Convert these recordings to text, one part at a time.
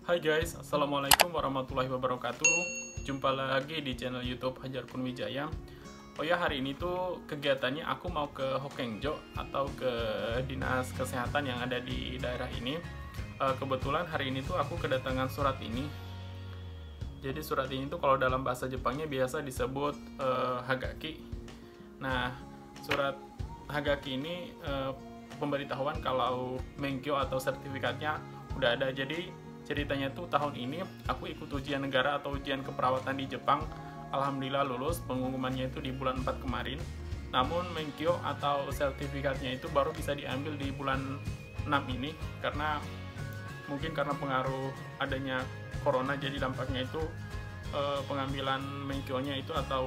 Hai guys, Assalamualaikum warahmatullahi wabarakatuh. Jumpa lagi di channel YouTube Hajar Kunwijaya. Oh ya, hari ini tuh kegiatannya aku mau ke Hokengjo atau ke dinas kesehatan yang ada di daerah ini. Kebetulan hari ini tuh aku kedatangan surat ini. Jadi surat ini tuh kalau dalam bahasa Jepangnya biasa disebut hagaki. Nah, surat hagaki ini pemberitahuan kalau menkyo atau sertifikatnya udah ada. Jadi ceritanya tuh tahun ini aku ikut ujian negara atau ujian keperawatan di Jepang. Alhamdulillah lulus, pengumumannya itu di bulan 4 kemarin. Namun menkyo atau sertifikatnya itu baru bisa diambil di bulan 6 ini karena mungkin karena pengaruh adanya corona, jadi dampaknya itu pengambilan menkyonya itu atau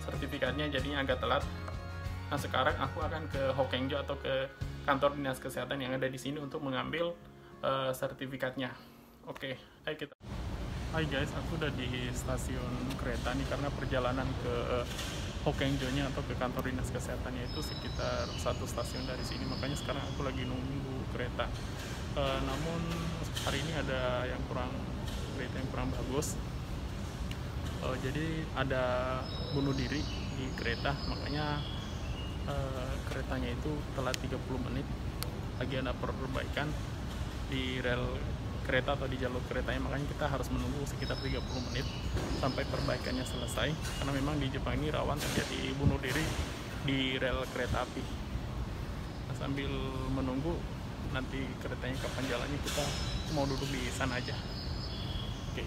sertifikatnya jadinya agak telat. Nah, sekarang aku akan ke Hokengjo atau ke kantor dinas kesehatan yang ada di sini untuk mengambil sertifikatnya. Oke, ayo kita. Hai guys, aku udah di stasiun kereta nih karena perjalanan ke Hokengjo-nya atau ke kantor dinas kesehatannya itu sekitar 1 stasiun dari sini, makanya sekarang aku lagi nunggu kereta. Namun hari ini ada kereta yang kurang bagus. Jadi ada bunuh diri di kereta, makanya keretanya itu telat 30 menit. Lagi ada perbaikan di rel kereta atau di jalur keretanya, makanya kita harus menunggu sekitar 30 menit sampai perbaikannya selesai karena memang di Jepang ini rawan terjadi bunuh diri di rel kereta api. Nah, sambil menunggu nanti keretanya kapan jalannya, kita mau duduk di sana aja. Oke.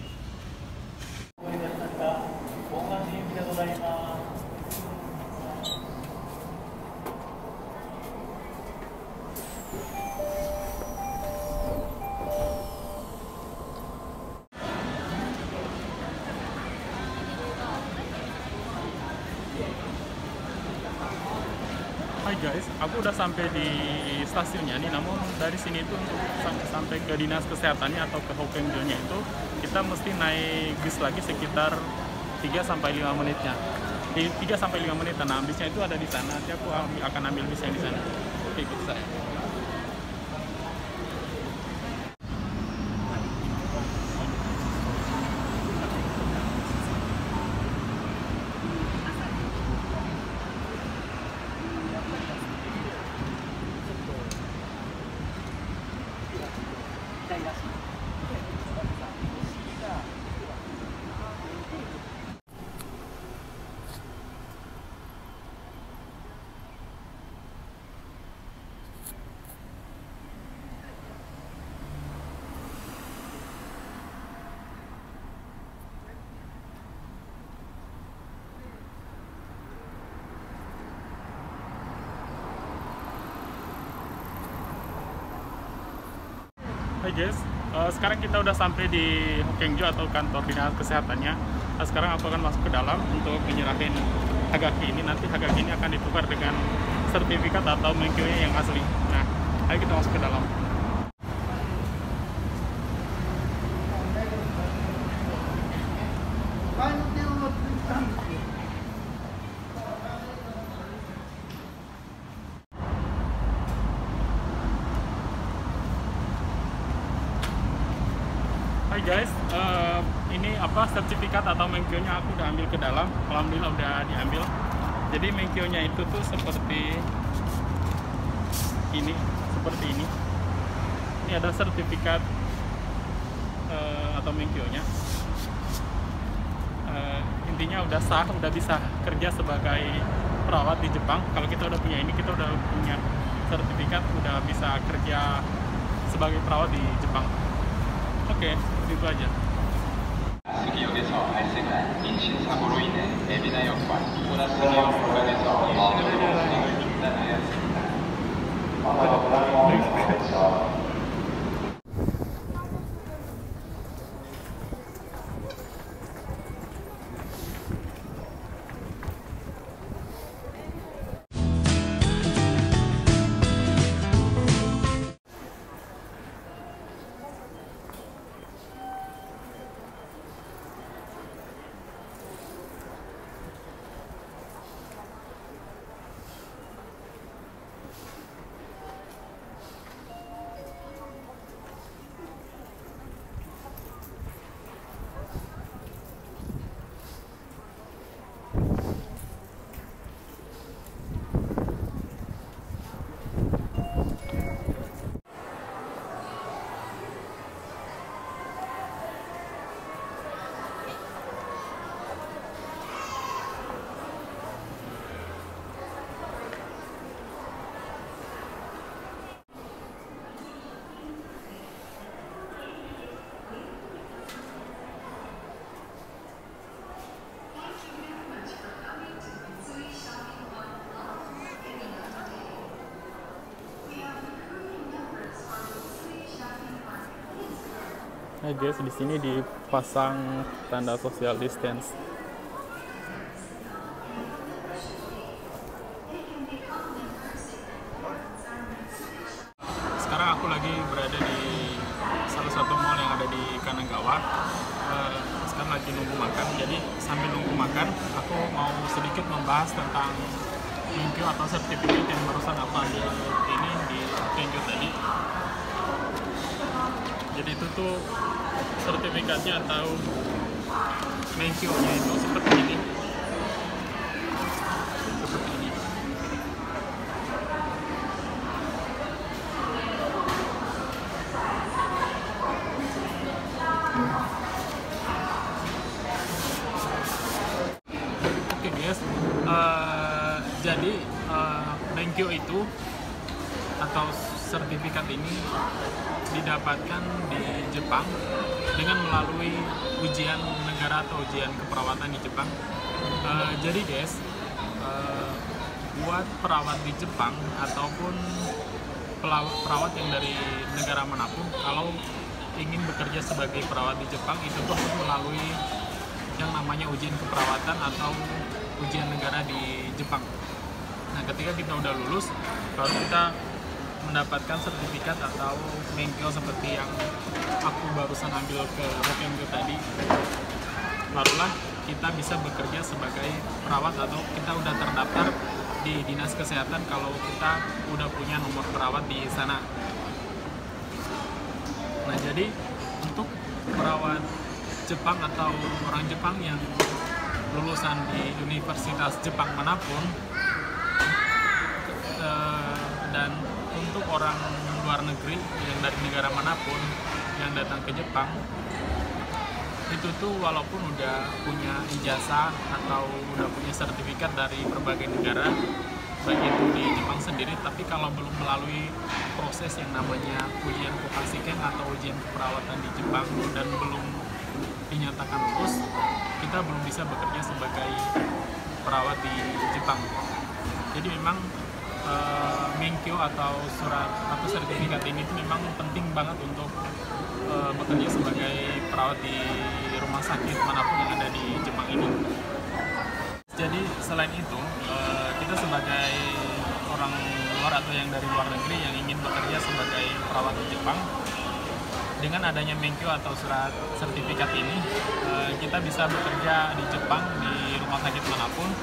Hai guys, aku udah sampai di stasiunnya nih. Namun dari sini itu untuk sampai ke dinas kesehatannya atau ke Hokengjo-nya itu kita mesti naik bis lagi sekitar 3-5 menitnya. Di 3-5 menit. Nah, bisnya itu ada di sana. Nanti aku akan ambil bis yang di sana. Oke, ikut saya. Hai guys, sekarang kita udah sampai di Hokengjo atau kantor dinas kesehatannya. Nah, sekarang aku akan masuk ke dalam untuk menyerahin hagaki ini. Nanti hagaki ini akan ditukar dengan sertifikat atau menkyonya yang asli. Nah, ayo kita masuk ke dalam. Hai guys, ini sertifikat atau menkyonya aku udah ambil ke dalam. Alhamdulillah udah diambil. Jadi menkyonya itu tuh seperti ini. Ini ada sertifikat atau menkyonya. Intinya udah sah, udah bisa kerja sebagai perawat di Jepang. Kalau kita udah punya ini, kita udah punya sertifikat, udah bisa kerja sebagai perawat di Jepang. Oke, seperti itu aja. 수기역에서 발생한 인신 사고로 인해 에비나역과 오나스기역 구간에서 일시적으로 운행을 중단하였습니다. Nah guys, di sini dipasang tanda social distance. Sekarang aku lagi berada di salah satu mall yang ada di Kanagawa. Sekarang lagi nunggu makan. Jadi sambil nunggu makan, aku mau sedikit membahas tentang menkyu atau sertifikat yang barusan aku ambil ini di menkyu tadi. Jadi itu tuh sertifikatnya atau menkyu-nya itu seperti ini. Oke guys, jadi menkyu itu atau sertifikat ini didapatkan di Jepang dengan melalui ujian negara atau ujian keperawatan di Jepang. Jadi guys, buat perawat di Jepang ataupun perawat yang dari negara manapun, kalau ingin bekerja sebagai perawat di Jepang itu tuh harus melalui yang namanya ujian keperawatan atau ujian negara di Jepang. Nah, ketika kita udah lulus, baru kita mendapatkan sertifikat atau menkyu seperti yang aku barusan ambil ke Hokkengyo tadi. Barulah kita bisa bekerja sebagai perawat atau kita udah terdaftar di dinas kesehatan kalau kita udah punya nomor perawat di sana. Nah, jadi untuk perawat Jepang atau orang Jepang yang lulusan di universitas Jepang manapun, dan untuk orang luar negeri yang dari negara manapun yang datang ke Jepang, itu tuh walaupun udah punya ijazah atau udah punya sertifikat dari berbagai negara, baik itu di Jepang sendiri, tapi kalau belum melalui proses yang namanya ujian Kokashiken atau ujian keperawatan di Jepang dan belum dinyatakan lulus, kita belum bisa bekerja sebagai perawat di Jepang. Jadi memang menkyu atau surat atau sertifikat ini memang penting banget untuk bekerja sebagai perawat di rumah sakit manapun yang ada di Jepang ini. Jadi selain itu, kita sebagai orang luar atau yang dari luar negeri yang ingin bekerja sebagai perawat di Jepang, dengan adanya menkyu atau surat sertifikat ini, kita bisa bekerja di Jepang di rumah sakit manapun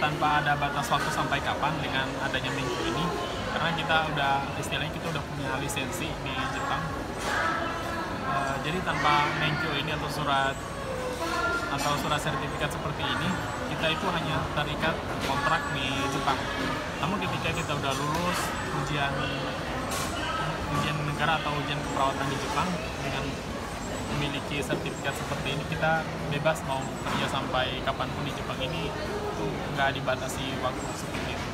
tanpa ada batas waktu sampai kapan dengan adanya menkyu ini, karena kita udah istilahnya kita udah punya lisensi di Jepang. Jadi tanpa menkyu ini atau surat sertifikat seperti ini, kita itu hanya terikat kontrak di Jepang. Namun ketika kita udah lulus ujian negara atau ujian keperawatan di Jepang dengan memiliki sertifikat seperti ini, kita bebas mau kerja sampai kapanpun di Jepang ini, itu nggak dibatasi waktu seperti itu.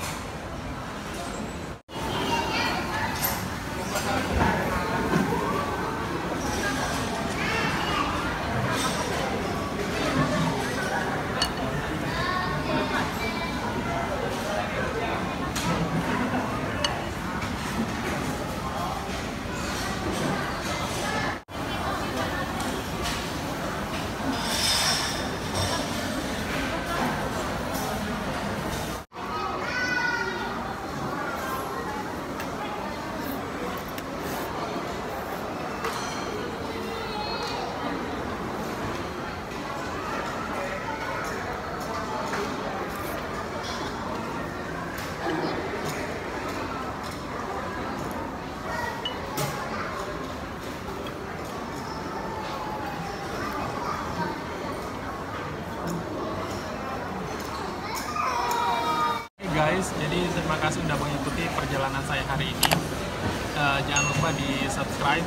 Guys, jadi terima kasih sudah mengikuti perjalanan saya hari ini. Jangan lupa di subscribe,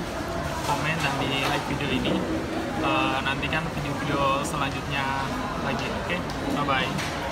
komen, dan di like video ini. Nantikan video-video selanjutnya lagi. Oke, bye-bye.